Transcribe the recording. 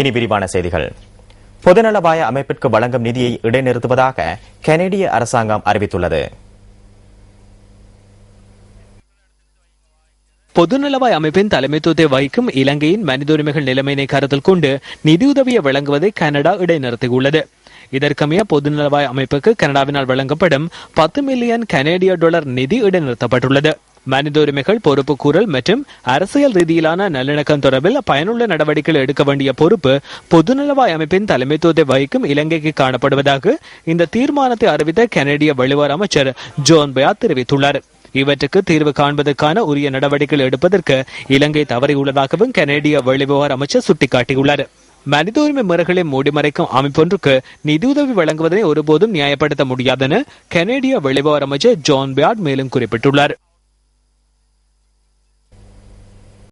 இனி விரிவான செய்திகள். பொதுநலவாய அமைப்பிற்கு வழங்கும் நிதியை இடைநிறுத்துவதாக கனேடிய அரசாங்கம் அறிவித்துள்ளது. பொதுநலவாய் அமைப்பின் தலைமைத்துவத்தை வகிக்கும் இலங்கையின் மனித உரிமைகள் நிலைமையினை கருத்தில் கொண்டு நிதியுதவியை வழங்குவதை கனடா இடைநிறுத்தியுள்ளது. இதற்கமைய பொதுநலவாய் அமைப்புக்கு கனடாவினால் வழங்கப்படும் 10 மில்லியன் கனேடிய டாலர் நிதி இடைநிறுத்தப்பட்டுள்ளது. மனித உரிமைகள், பொறுப்பு கூறல் மற்றும் அரசியல் ரீதியிலான நல்லிணக்கம் தொடர்பில் பயனுள்ள நடவடிக்கைகள் எடுக்க வேண்டிய பொறுப்பு பொதுநலவாய் அமைப்பின் தலைமைத்துவத்தை வகிக்கும் இலங்கைக்கு காணப்படுவதாக இந்த தீர்மானத்தை அறிவித்த கனேடிய வெளிவார அமைச்சர் ஜோன் பயாட் தெரிவித்துள்ளார். இவற்றுக்கு தீர்வு காண்பதற்கான உரிய நடவடிக்கைகள் எடுப்பதற்கு இலங்கை தவறியுள்ளதாகவும் கனேடிய வெளிவிவகார அமைச்சர் சுட்டிக்காட்டியுள்ளார். மனித உரிமை முறைகளை மூடிமறைக்கும் அமைப்பொன்றுக்கு நிதியுதவி வழங்குவதை ஒருபோதும் நியாயப்படுத்த முடியாதென கனேடிய வெளிவிவகார அமைச்சர் ஜோன் பயாட் மேலும் குறிப்பிட்டுள்ளார்.